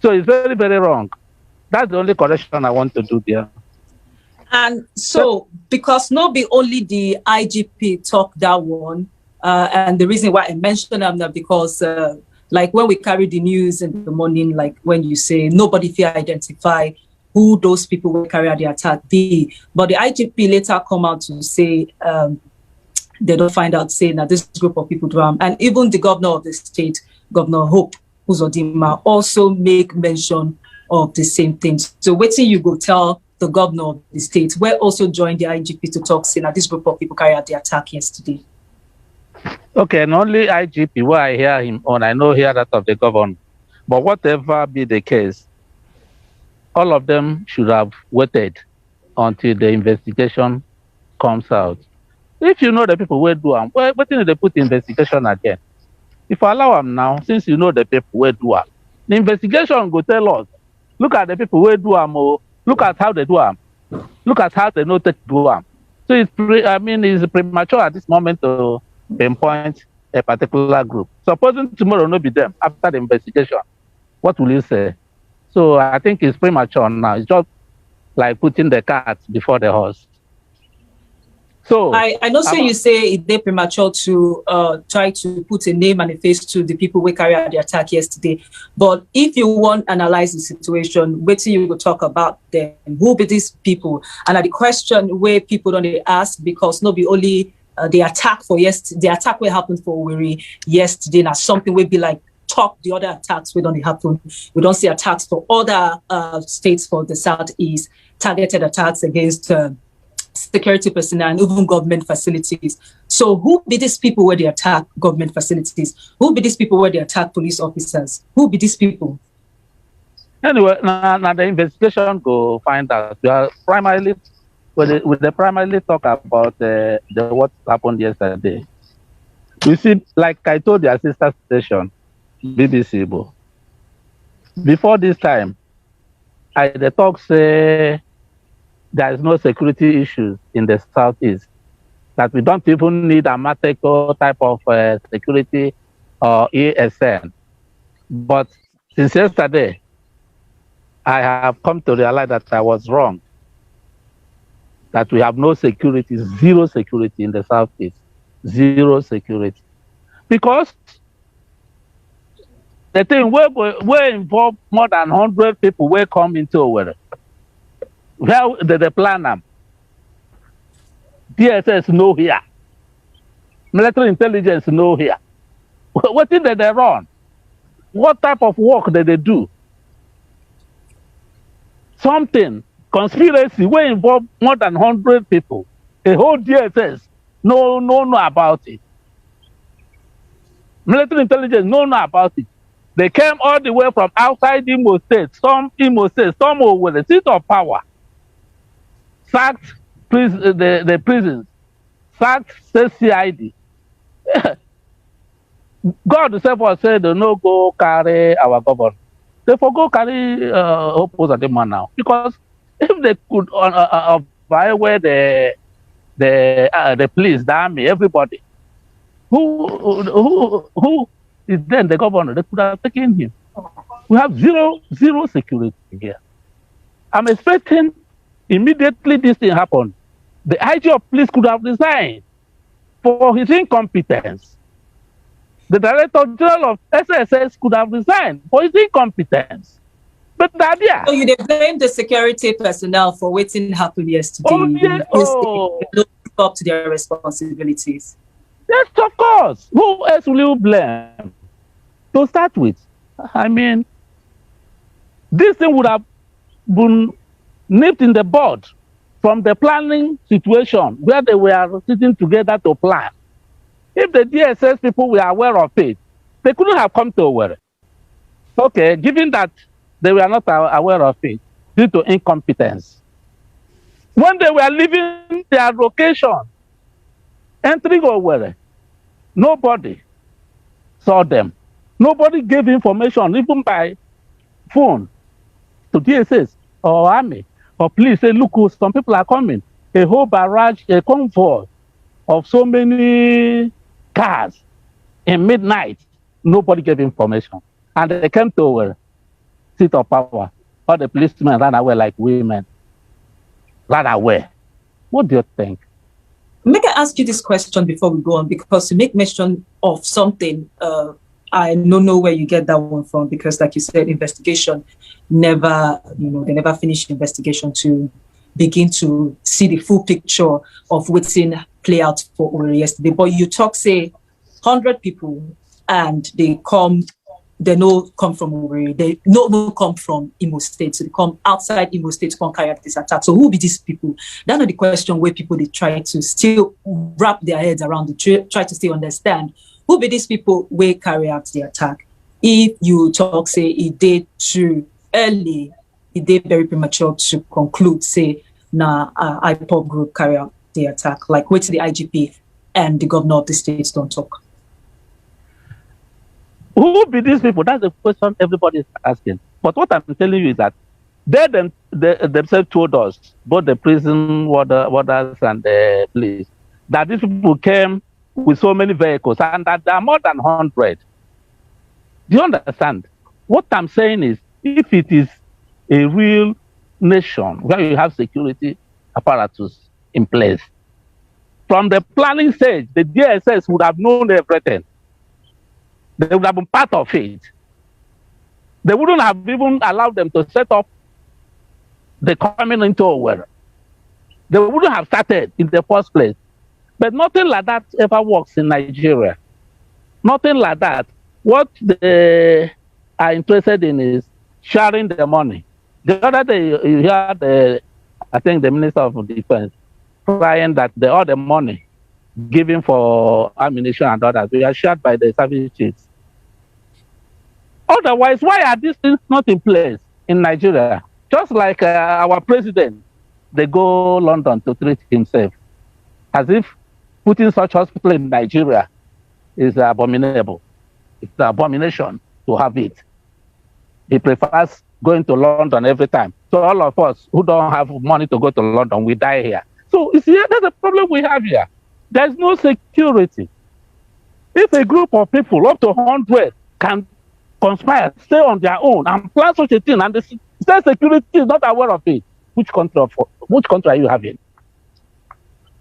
So it's very, very wrong. That's the only correction I want to do there. And so, because not be only the IGP talk that one, and the reason why I mentioned them that because, like when we carry the news in the morning, like when you say nobody fear identify who those people will carry out the attack be, but the IGP later come out to say they don't find out saying that this group of people do harm, and even the governor of the state, Governor Hope Uzodinma, also make mention of the same things. So waiting you go tell the governor of the state, where also joined the IGP to talk, saying that this group of people carried out the attack yesterday. Okay, and only IGP where I hear him on, I know hear that of the governor. But whatever be the case, all of them should have waited until the investigation comes out. If you know the people where do them, what did they put investigation again? If I allow them now, since you know the people where do them, the investigation go tell us, look at the people where do them, or look at how they do them. Look at how they know to do them. So it's it's premature at this moment to pinpoint a particular group. Supposing tomorrow no be them after the investigation, what will you say? So I think it's premature now. It's just like putting the cart before the horse. So I know you say it's premature to try to put a name and a face to the people who carried out the attack yesterday. But if you want to analyze the situation, wait till you will talk about them. Who be these people? And the question where people don't ask, because not be only the attack for yesterday, the attack will happen for Owerri yesterday, now something will be like top the other attacks we don't happen. We don't see attacks for other states for the southeast, targeted attacks against security personnel and even government facilities. So who be these people where they attack government facilities? Who be these people where they attack police officers? Who be these people? Anyway, now the investigation go find out. We are primarily with the primarily talk about the what happened yesterday. You see, like I told the sister station, BBC, before this time, the talk say there is no security issues in the southeast, that we don't even need a Mateko type of security or ASN. But since yesterday, I have come to realize that I was wrong, that we have no security, zero security in the southeast, zero security. Because the thing we involve more than 100 people will come into Owerri. Where the plan them? DSS no here. Military intelligence no here. What did they run? What type of work did they do? Something, conspiracy, we involve more than 100 people. A whole DSS no about it. Military intelligence no about it. They came all the way from outside Imo State, some over the seat of power. Sacked the prisons, sacked CID. God himself was said, no go carry our governor. They forgo carry Hope Uzodinma now, because if they could buy away the police, the army, everybody, who is then the governor, they could have taken him. We have zero security here. I'm expecting immediately this thing happened, the IG of police could have resigned for his incompetence. The Director General of SSS could have resigned for his incompetence. But the idea. So you blame the security personnel for waiting happened yesterday. Oh, yeah. They don't live up to their responsibilities. Yes, of course. Who else will you blame? To start with, I mean, this thing would have been nipped in the bud from the planning situation where they were sitting together to plan. If the DSS people were aware of it, they couldn't have come to Owerri. Okay, given that they were not aware of it due to incompetence. When they were leaving their location, entering Owerri, nobody saw them. Nobody gave information, even by phone, to DSS or army or police. Say, look, some people are coming. A whole barrage, a convoy of so many cars in midnight. Nobody gave information. And they came to Owerri. seat of power, all the policemen ran away like women. Ran away. What do you think? May I ask you this question before we go on? Because you make mention of something, I don't know where you get that one from, because like you said, investigation never, they never finish investigation to begin to see the full picture of what's in play out for Owerri yesterday. But you talk, say, 100 people, and they no come from Owerri, they no come from Imo State, so they come outside Imo State to come carry out this attack. So who be these people? That's not the question where people they try to still wrap their heads around it, try to still understand who be these people will carry out the attack. If you talk, say, it did too early, it did very premature to conclude, say, Ipob group carry out the attack, like wait till the IGP and the governor of the states don't talk. Who be these people? That's the question everybody is asking. But what I'm telling you is that they themselves told us, both the prison warders and the police, that these people came with so many vehicles and that there are more than 100. Do you understand? What I'm saying is, if it is a real nation where you have security apparatus in place, from the planning stage, the DSS would have known everything. They would have been part of it. They wouldn't have even allowed them to set up the coming into Owerri. They wouldn't have started in the first place. But nothing like that ever works in Nigeria. Nothing like that. What they are interested in is sharing the money. The other day, you heard, I think, the Minister of Defense crying that all the money given for ammunition and others, we are shared by the service chiefs. Otherwise, why are these things not in place in Nigeria? Just like our president, they go London to treat himself, as if putting such hospital in Nigeria is abominable. It's an abomination to have it. He prefers going to London every time. So all of us who don't have money to go to London, we die here. So you see, that's the problem we have here. There's no security. If a group of people, up to 100, can conspire, stay on their own, and plan such a thing, and the state security is not aware of it, which country are you having?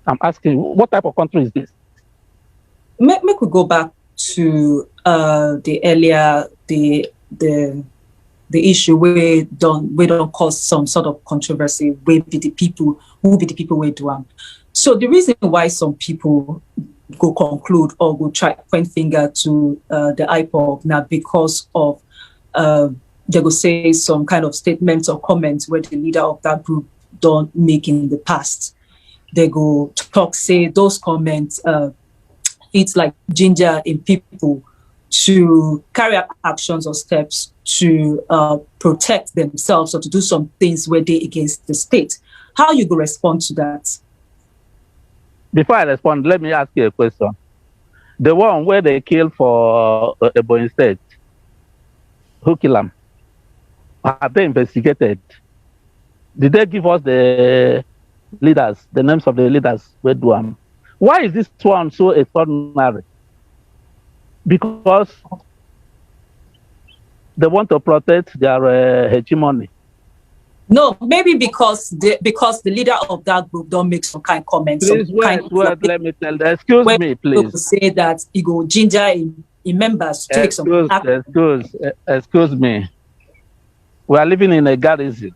I'm asking, what type of country is this? Make we go back to the earlier the issue where don't cause some sort of controversy. Who be the people where do them? So the reason why some people go conclude or go try point finger to the Ipob now because of they go say some kind of statements or comments where the leader of that group don't make in the past. They go talk, say those comments it's like ginger in people to carry out actions or steps to protect themselves or to do some things where they against the state. How you go respond to that? Before I respond, let me ask you a question. The one where they killed for Ebonyi State, who killed them? Have they investigated? Did they give us the leaders, the names of the leaders where do them? Why is this one so extraordinary? Because they want to protect their hegemony. No, maybe because the leader of that group don't make some kind of comments. Please wait, let me tell them. Excuse me, please. Say that he go ginger in members to take some action. Excuse me. We are living in a garrison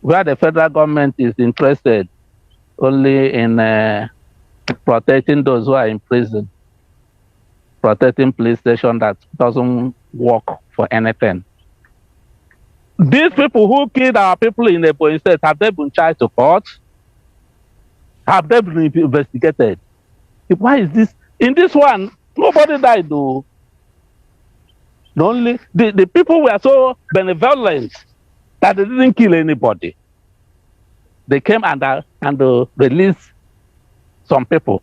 where the federal government is interested only in protecting those who are in prison, protecting police station that doesn't work for anything. These people who killed our people in the Ebonyi State, have they been charged to court? Have they been investigated? Why is this? In this one, nobody died though. The people were so benevolent that they didn't kill anybody. They came and released some people.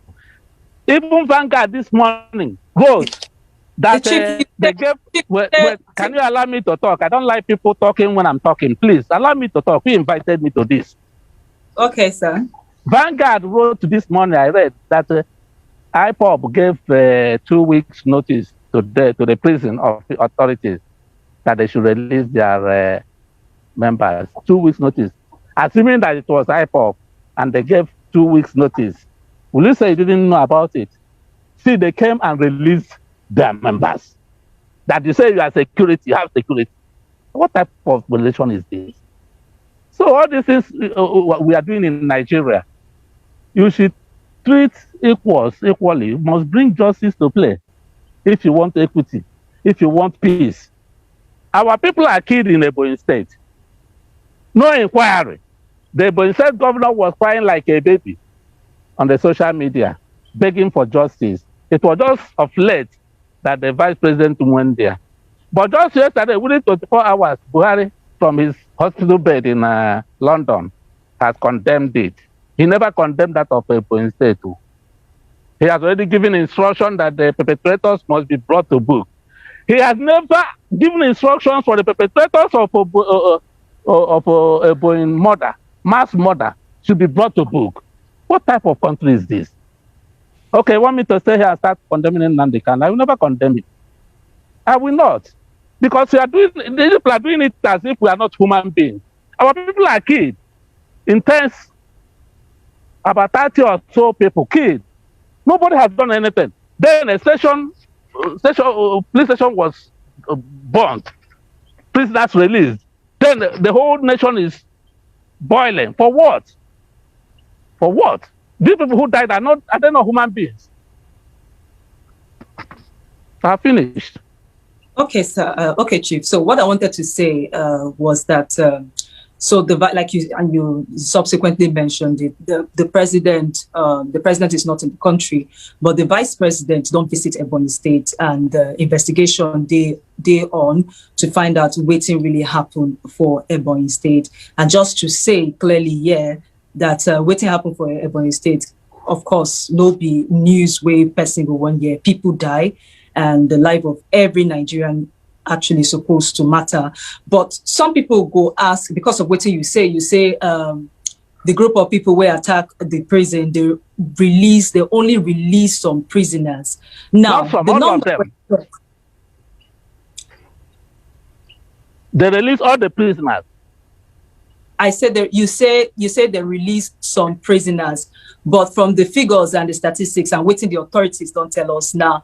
Even Vanguard this morning wrote that they gave. Wait, can you allow me to talk? I don't like people talking when I'm talking. Please allow me to talk. Who invited me to this? Okay, sir. Vanguard wrote this morning. I read that Ipob gave 2 weeks notice to the prison of the authorities, that they should release their members. 2 weeks notice. Assuming that it was Ipob and they gave 2 weeks notice, will you say you didn't know about it? See, they came and released their members. That you say you are security, you have security. What type of relation is this? So all these things we are doing in Nigeria, you should treat equals equally. You must bring justice to play if you want equity, if you want peace. Our people are killed in Ebonyi State. No inquiry. The Ebonyi State governor was crying like a baby on the social media, begging for justice. It was just of late that the vice president went there. But just yesterday, within 24 hours, Buhari, from his hospital bed in London, has condemned it. He never condemned that of Ebonyi State. He has already given instruction that the perpetrators must be brought to book. He has never given instructions for the perpetrators of Ebonyi murder, mass murder, should be brought to book. What type of country is this? Okay, you want me to stay here and start condemning Nnamdi Kanu? I will never condemn it. I will not. Because we are doing, the people are doing it as if we are not human beings. Our people are killed. Intense, about 30 or so people killed. Nobody has done anything. Then a police station was burnt. Prisoners released. Then the whole nation is boiling. For what? For what? These people who died are they not human beings? I have finished. Okay, sir. Okay, Chief. So what I wanted to say was that so like you subsequently mentioned it, the president is not in the country, but the vice president don't visit Ebonyi State, and the investigation they on to find out what really happened for Ebonyi State. And just to say clearly, that what happened for Ebonyi State, of course, no be news where per single 1 year people die, and the life of every Nigerian actually supposed to matter. But some people go ask, because of what you say the group of people who attack the prison, they only release some prisoners. Now, not from all of them. They release all the prisoners. I said that you say they released some prisoners, but from the figures and the statistics and what the authorities don't tell us now,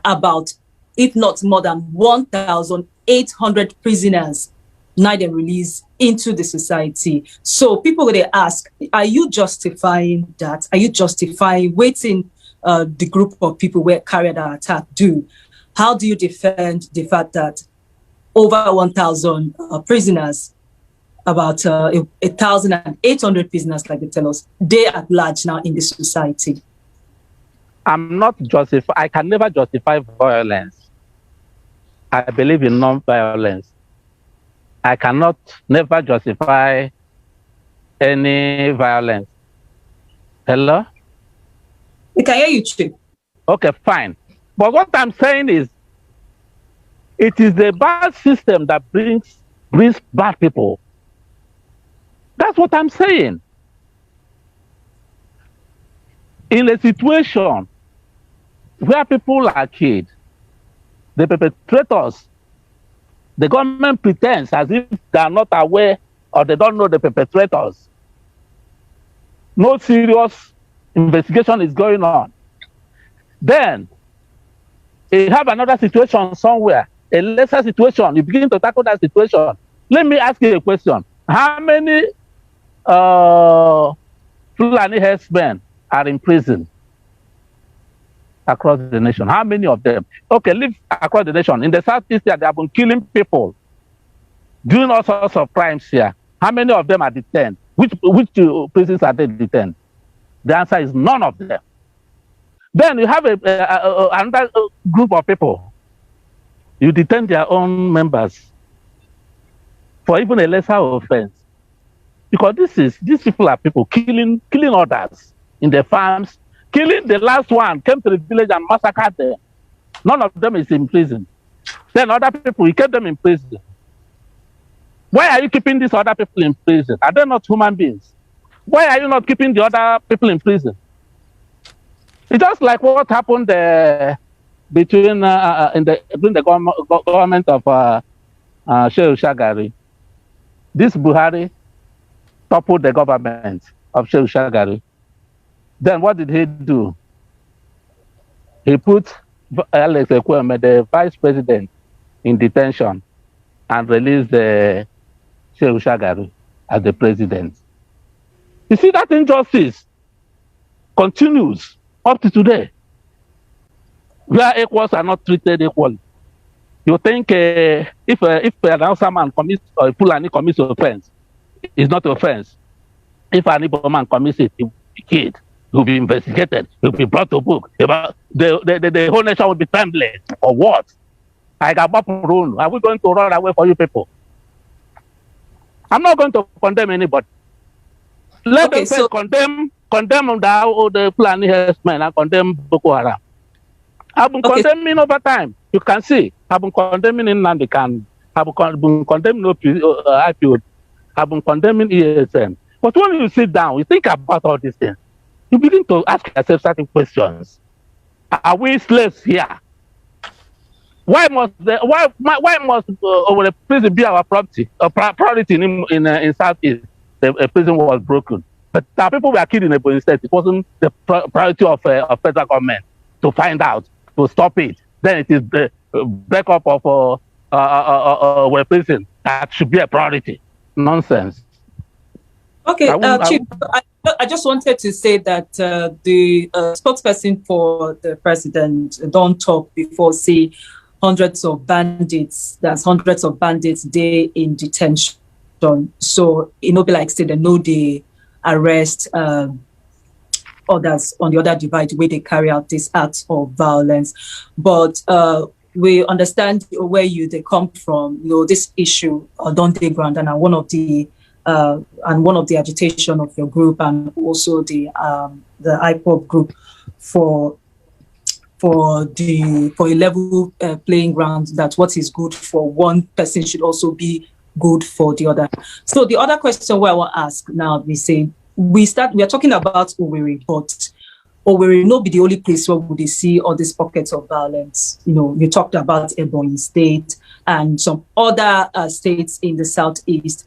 about, if not more than 1,800 prisoners now they release into the society. So people they ask, are you justifying that? Are you justifying waiting the group of people where carried out attack do? How do you defend the fact that over 1,000 prisoners, about 1,800 prisoners, like they tell us, they at large now in the society? I'm not justify. I can never justify violence. I believe in non-violence. I cannot never justify any violence. Hello? We can hear you, Chief. Okay, fine. But what I'm saying is, it is the bad system that brings bad people. That's what I'm saying. In a situation where people are killed, the perpetrators, the government pretends as if they are not aware or they don't know the perpetrators. No serious investigation is going on. Then you have another situation somewhere, a lesser situation. You begin to tackle that situation. Let me ask you a question. How many Fulani herdsmen are in prison across the nation? How many of them? Okay, live across the nation. In the Southeast here, they have been killing people, doing all sorts of crimes here. How many of them are detained? Which prisons are they detained? The answer is none of them. Then you have another group of people. You detain their own members for even a lesser offense. Because these people are people killing others in their farms. Killing the last one, came to the village and massacred them. None of them is in prison. Then other people, you kept them in prison. Why are you keeping these other people in prison? Are they not human beings? Why are you not keeping the other people in prison? It's just like what happened between the government of Shehu Shagari. This Buhari toppled the government of Shehu Shagari. Then what did he do? He put Alex Ekweme, the vice president, in detention and released the Shehu Shagari as the president. You see, that injustice continues up to today, where equals are not treated equally. You think if an Hausa man commits or a Fulani commits offense, it's not offense. If an Ipob man commits it, he will be killed, he will be investigated, he will be brought to book. The whole nation will be trembling. Or what? Are we going to run away for you people? I'm not going to condemn anybody. Let them first condemn the Fulani herdsmen and condemn Boko Haram. I've been condemning over time. You can see, I've been condemning Nnamdi Kanu. I've been condemning Ipob. I've been condemning ESN. But when you sit down, you think about all these things, you begin to ask yourself certain questions. Are we slaves here? Why must Owerri prison be our property? Priority in Southeast? The prison was broken, but our people were killed in Ebonyi State. It wasn't the priority of federal government to find out, to stop it. Then it is the breakup of Owerri prison that should be a priority. Nonsense. Okay, Chief, I just wanted to say that the spokesperson for the president don't talk before say hundreds of bandits. That's hundreds of bandits day in detention. So it no be like say they know they arrest others on the other divide where they carry out these acts of violence. But we understand where they come from. You know, this issue don't take ground, and one of the agitation of your group and also the Ipob group for a level playing ground, that what is good for one person should also be good for the other. So the other question where I want to ask now, we are talking about Owerri, but Owerri no be the only place where would they see all these pockets of violence. You know, you talked about Ebonyi State and some other states in the Southeast.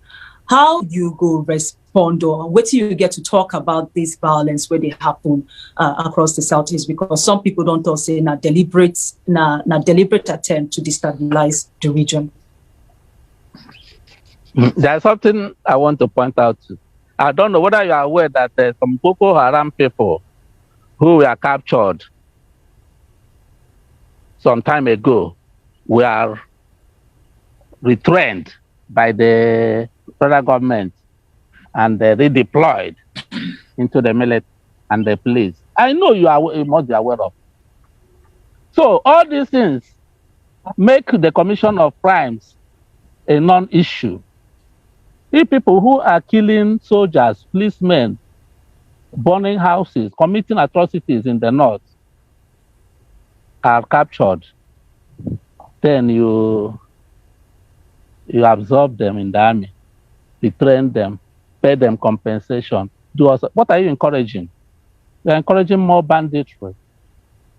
How you go respond, or what do you get to talk about this violence where they happen across the Southeast? Because some people don't all say deliberate attempt to destabilize the region. There's something I want to point out. I don't know whether you are aware that some Boko Haram people who were captured some time ago were retrained by the federal government and redeployed into the military and the police. I know you must be aware of. So all these things make the commission of crimes a non-issue. If people who are killing soldiers, policemen, burning houses, committing atrocities in the north are captured, then you absorb them in the army, retrain them, pay them compensation. What are you encouraging? You're encouraging more banditry.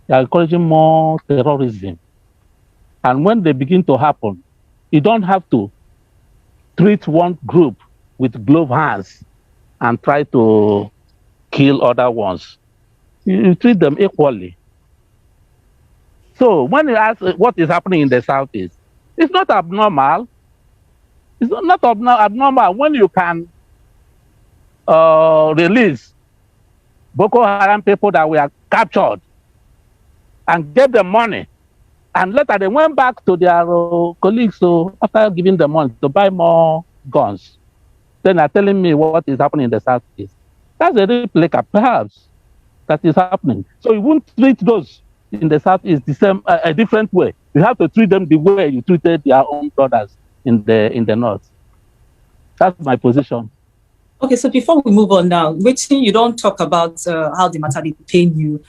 You're encouraging more terrorism. And when they begin to happen, you don't have to treat one group with gloved hands and try to kill other ones. You treat them equally. So when you ask what is happening in the Southeast, it's not abnormal. It's not abnormal when you can release Boko Haram people that were captured and get them money. And later they went back to their colleagues after giving them money to buy more guns. Then they're telling me what is happening in the Southeast. That's a replica, perhaps, that is happening. So you won't treat those in the Southeast a different way. You have to treat them the way you treated your own brothers in the North. That's my position. Okay, so before we move on now, you don't talk about how the matter did pain you,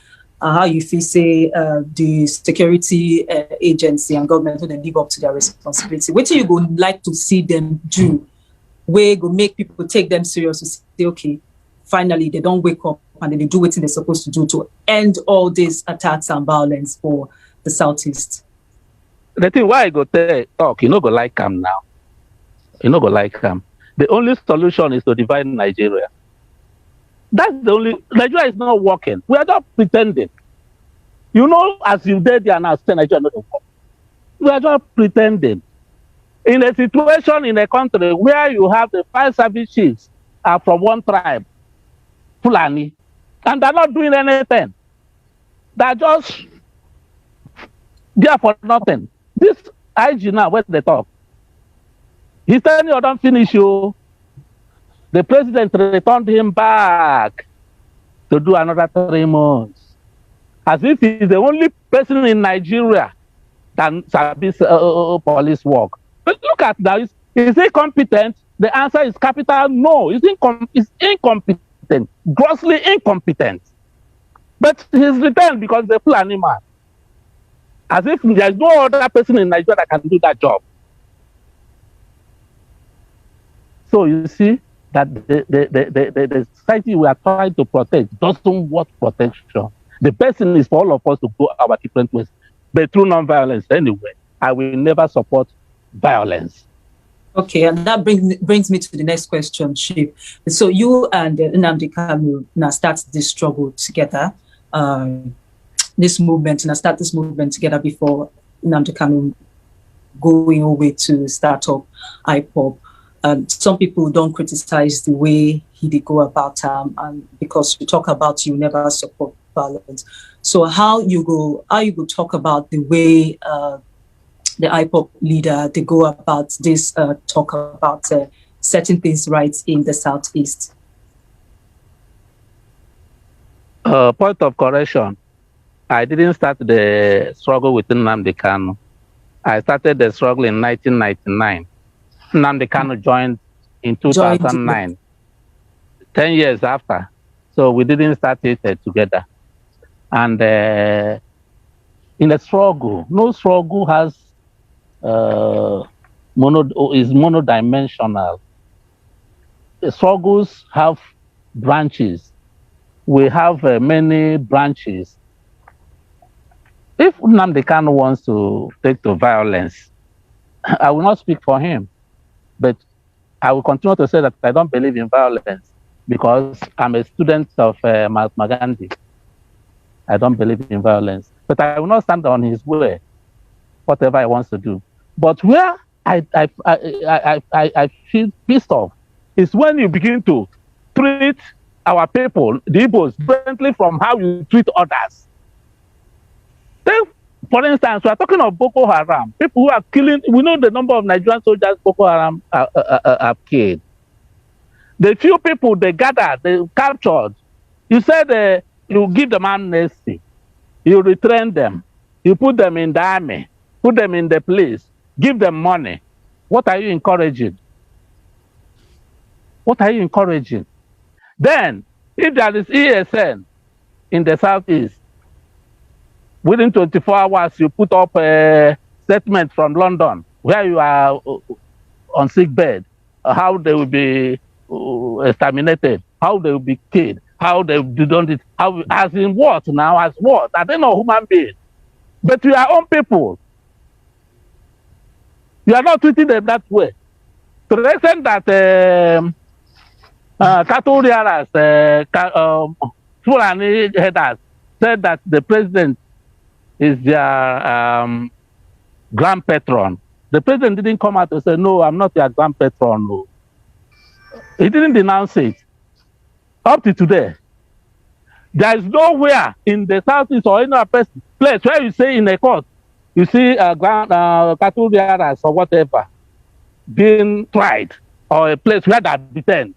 how you feel say the security agency and government when they live up to their responsibility. What you go like to see them do, where go make people take them serious to say, okay, finally they don't wake up and they do what they're supposed to do to end all these attacks and violence for the Southeast. The thing why I go talk, you no go like him now. You no go like him. The only solution is to divide Nigeria. That's the only. Nigeria is not working. We are not pretending. You know, as you did there now, say Nigeria not work. We are just pretending. In a situation in a country where you have the 5 service chiefs are from one tribe, Fulani, and they're not doing anything. They're just there for nothing. This IG now, when they talk, he's telling you, don't finish you. The president returned him back to do another 3 months. As if he's the only person in Nigeria that service police work. But look at that. Is he competent? The answer is capital no. He's incompetent, grossly incompetent. But he's returned because the Fulani man. As if there's no other person in Nigeria that can do that job. So you see that the society we are trying to protect doesn't want protection. The best thing is for all of us to go our different ways. But through non-violence anyway, I will never support violence. Okay, and that brings me to the next question, Chief. So you and Nnamdi Kanu now start this struggle together, this movement together before Nnamdi Kanu going away to start up Ipob. Some people don't criticize the way he did go about and because you talk about you never support violence. So how you go talk about the way the Ipob leader they go about this talk about setting things right in the Southeast? Point of correction. I didn't start the struggle with Nnamdi Kanu. I started the struggle in 1999. Nnamdi Kanu joined in 2009, 10 years after. So we didn't start it together. And in a struggle, no struggle has is monodimensional. The struggles have branches. We have many branches. If Nnamdi Kanu wants to take to violence, I will not speak for him. But I will continue to say that I don't believe in violence because I'm a student of Mahatma Gandhi. I don't believe in violence. But I will not stand on his way, whatever he wants to do. But where I feel pissed off is when you begin to treat our people, the Igbos, differently from how you treat others. Then, for instance, we are talking of Boko Haram. People who are killing, we know the number of Nigerian soldiers Boko Haram have killed. The few people they gathered, they captured, you said you give them amnesty, you retrain them, you put them in the army, put them in the police, give them money. What are you encouraging? What are you encouraging? Then, if there is ESN in the Southeast, within 24 hours, you put up a statement from London where you are on sick bed, how they will be exterminated, how they will be killed, how they done it, how, as in what now, as what? I don't know human beings. But we are own people. You are not treating them that way. To the extent that cattle rearers, Fulani headers said that the president is their grand patron. The president didn't come out and say, no, I'm not your grand patron. No. He didn't denounce it. Up to today, there is nowhere in the Southeast or any other place where you say in a court, you see cattle rearers or whatever being tried, or a place where they are detained.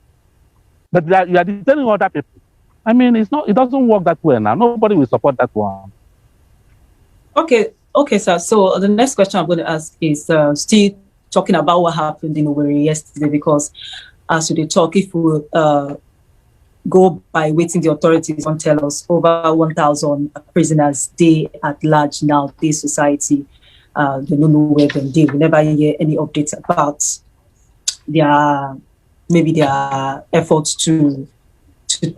But you are detaining other people. I mean, it doesn't work that way now. Nobody will support that one. Okay, sir. So the next question I'm going to ask is still talking about what happened in Owerri yesterday, because as we talk, if we go by waiting the authorities won't tell us, over 1,000 prisoners, they at large now, this society, they don't know where they are. We never hear any updates about their efforts to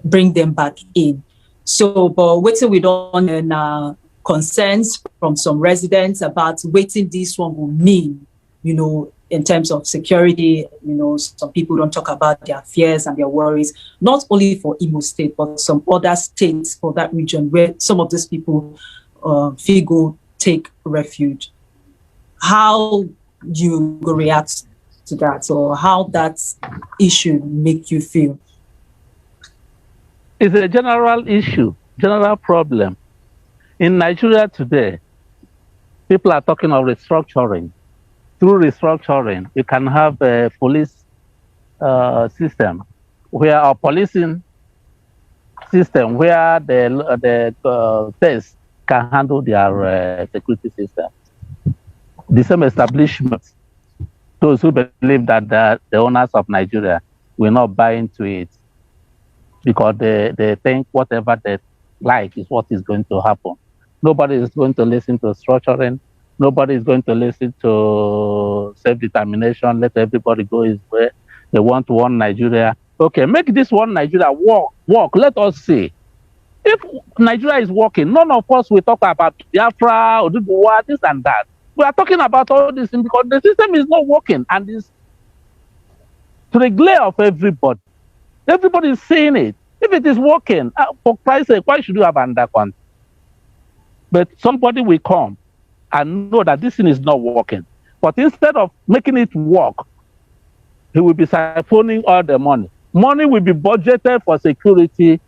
bring them back in. So, but waiting we don't now, concerns from some residents about what this one will mean, in terms of security. Some people don't talk about their fears and their worries, not only for Imo State, but some other states for that region where some of these people go take refuge. How you go react to that, or how that issue make you feel? It's a general issue, general problem. In Nigeria today, people are talking of restructuring. Through restructuring, you can have a police system, where a policing system where the states can handle their security system. The same establishments, those who believe that the owners of Nigeria will not buy into it because they think whatever they like is what is going to happen. Nobody is going to listen to structuring. Nobody is going to listen to self-determination. Let everybody go his way. They want one Nigeria. Okay, make this one Nigeria work. Let us see. If Nigeria is working, none of us will talk about Biafra or this and that. We are talking about all this because the system is not working, and it's to the glare of everybody. Everybody is seeing it. If it is working, for Christ's sake, why should you have undercount? But somebody will come and know that this thing is not working. But instead of making it work, he will be siphoning all the money. Money will be budgeted for security.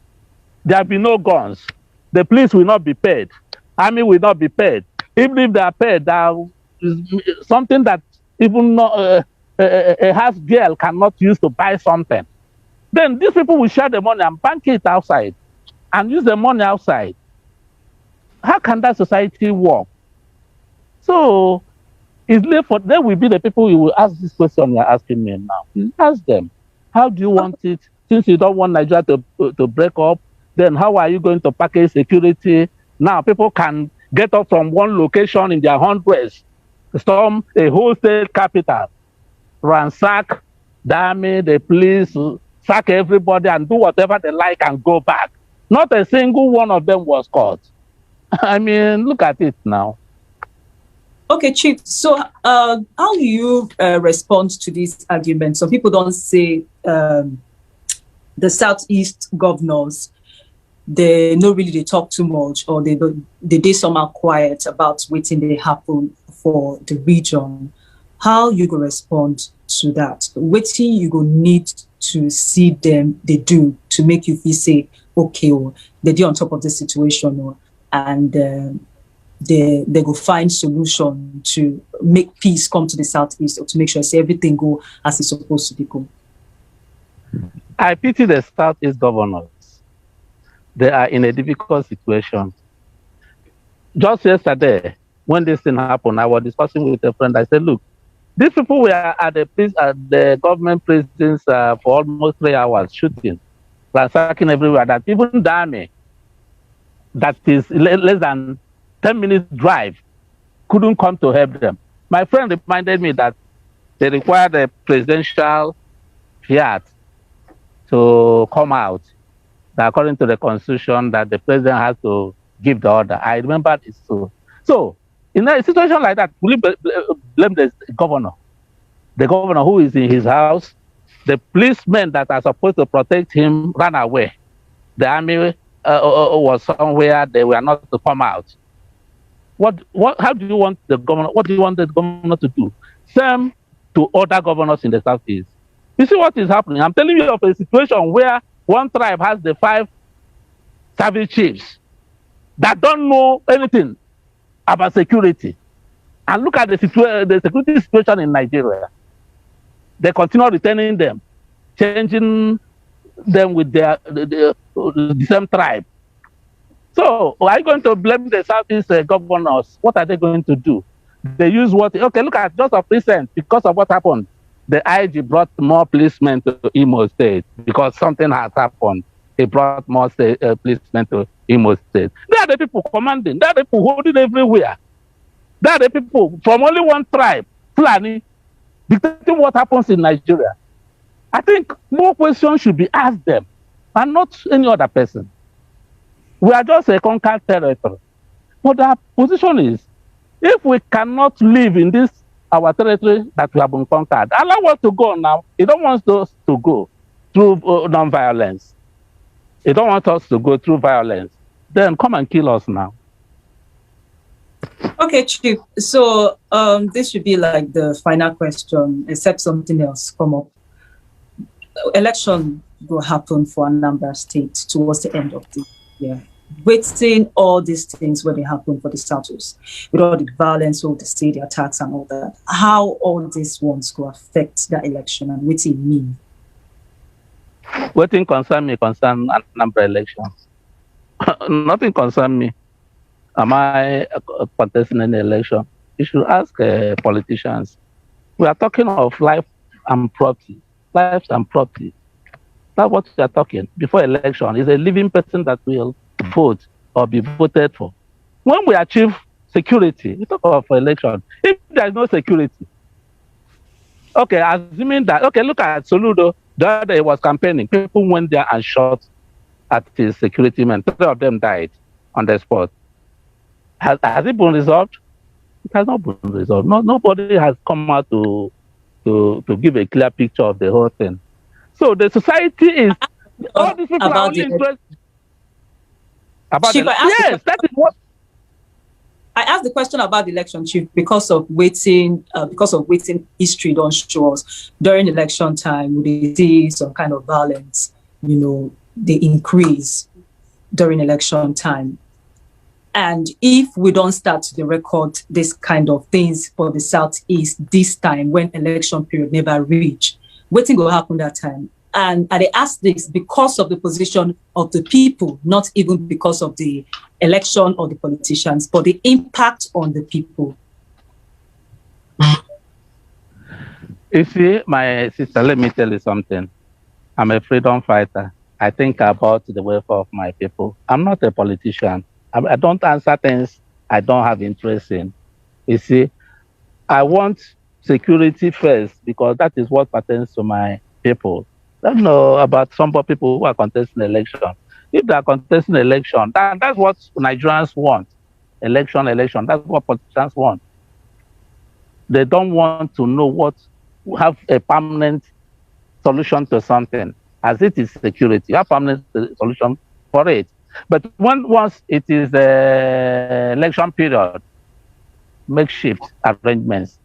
There will be no guns. The police will not be paid. Army will not be paid. Even if they are paid, there is something that even a house girl cannot use to buy something. Then these people will share the money and bank it outside and use the money outside. How can that society work? So there will be the people who will ask this question you're asking me now. Ask them, how do you want it? Since you don't want Nigeria to break up, then how are you going to package security? Now people can get up from one location in their hundreds, storm a whole state capital, ransack the army, the police, sack everybody and do whatever they like and go back. Not a single one of them was caught. I mean, look at it now. Okay, Chief. So how do you respond to this argument? Some people don't say the Southeast governors, they talk too much, or they somehow quiet about waiting they happen for the region. How you go respond to that? Waiting you go need to see them they do to make you feel say, okay, or they do on top of the situation, or and they go find solution to make peace come to the Southeast, or to make sure say everything go as it's supposed to be go. I pity the Southeast governors. They are in a difficult situation. Just yesterday, when this thing happened, I was discussing with a friend. I said, look, these people were at the government prisons for almost 3 hours shooting, ransacking everywhere. That even the army, that is less than 10 minutes drive, couldn't come to help them. My friend reminded me that they required a presidential fiat to come out. That according to the constitution, that the president has to give the order. I remember this too. So in a situation like that, will you blame the governor? The governor who is in his house, the policemen that are supposed to protect him ran away. The army was somewhere, they were not to come out. How do you want the governor? What do you want the governor to do? Same to other governors in the Southeast. You see what is happening? I'm telling you of a situation where one tribe has the 5 service chiefs that don't know anything about security. And look at the security situation in Nigeria. They continue retaining them, changing them with the same tribe. So are you going to blame the Southeast governors? What are they going to do? They use what? Okay, look at just of recent, because of what happened. The IG brought more policemen to Imo State because something has happened. He brought more policemen to Imo State. They are the people commanding. They are the people holding everywhere. They are the people from only one tribe, Fulani, dictating what happens in Nigeria. I think more questions should be asked them and not any other person. We are just a conquered territory. But our position is, if we cannot live in this our territory that we have been conquered, allow us to go now. He don't want us to go through non-violence. He don't want us to go through violence. Then come and kill us now. Okay, Chief. So this should be like the final question, except something else come up. Election will happen for Anambra State towards the end of the year. Waiting all these things when they happen for the status, with all the violence, all the state, the attacks and all that, how all these ones go affect the election and what it mean? Waiting concern Anambra elections. Nothing concern me. Am I contesting any election? You should ask politicians. We are talking of life and property. Lives and property. That's what we are talking. Before election, is a living person that will vote or be voted for. When we achieve security, we talk about for election. If there is no security, okay, assuming that, okay, look at Soludo. The other day he was campaigning. People went there and shot at his security men. 3 of them died on the spot. Has it been resolved? It has not been resolved. Nobody has come out to give a clear picture of the whole thing. So the society is all these people are only interested about Chief, yes, that is what I asked the question about the election, Chief, because of waiting history don't show us during election time. We see some kind of violence, they increase during election time. And if we don't start to record this kind of things for the Southeast this time when election period never reach, waiting will happen that time. And they ask this because of the position of the people, not even because of the election or the politicians, but the impact on the people. You see, my sister, let me tell you something. I'm a freedom fighter. I think about the welfare of my people. I'm not a politician. I don't answer things I don't have interest in. You see, I want security first because that is what pertains to my people. I don't know about some people who are contesting election. If they are contesting election, that's what Nigerians want. Election. That's what politicians want. They don't want to know have a permanent solution to something. As it is security, you have permanent solution for it. But once it is the election period, makeshift arrangements,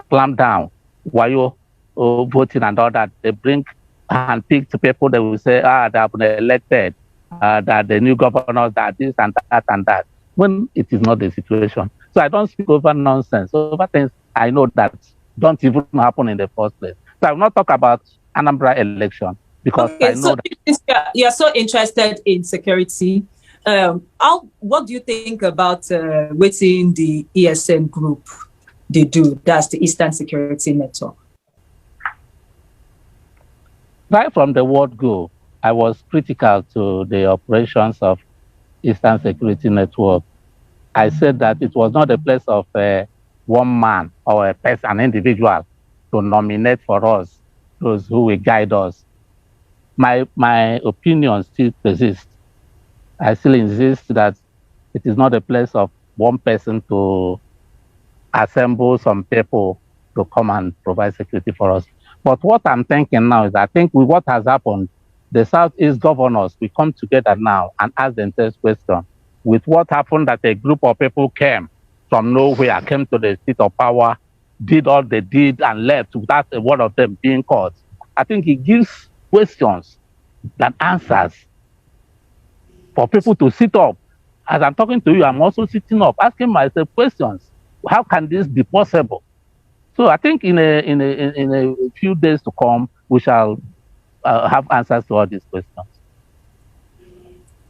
clamp down, while you're voting and all that, they bring hand-picked people. They will say, they have been elected, that the new governors, that this and that and that, when it is not the situation. So I don't speak over nonsense, over things I know that don't even happen in the first place. So I will not talk about Anambra election. Because okay, I know that you're so interested in security. What do you think about waiting the ESN group they do? That's the Eastern Security Network. Right from the word go, I was critical to the operations of Eastern Security Network. I said that it was not a place of one man or a person, an individual, to nominate for us those who will guide us. My opinion still persists. I still insist that it is not a place of one person to assemble some people to come and provide security for us. But what I'm thinking now is, I think with what has happened, the Southeast governors will come together now and ask themselves questions. With what happened, that a group of people came from nowhere, came to the seat of power, did all they did and left without a word of them being caught. I think it gives questions than answers for people to sit up. As I'm talking to you, I'm also sitting up, asking myself questions. How can this be possible? So I think in a few days to come, we shall have answers to all these questions.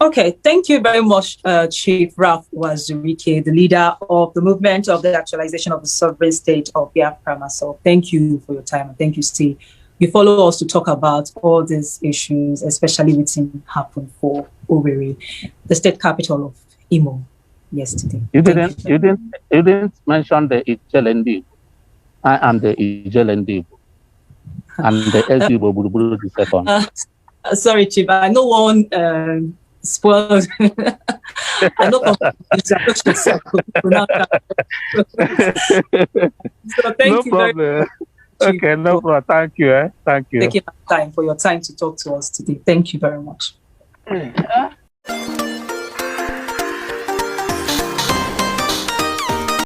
Okay, thank you very much, Chief Ralph Uwazuruike, the leader of the movement of the actualization of the sovereign state of Biafra. So thank you for your time, and thank you, Steve. You follow us to talk about all these issues, especially what happened for Owerri, the state capital of Imo, yesterday. You didn't mention the Ijelendi. I am the Ijelendi, and the Ezigbo Buruburu the second. Sorry, Chief, I know one spoiled. I know So thank no you problem. very much. Okay, no problem. Thank you. Thank you. Taking time for your time to talk to us today. Thank you very much.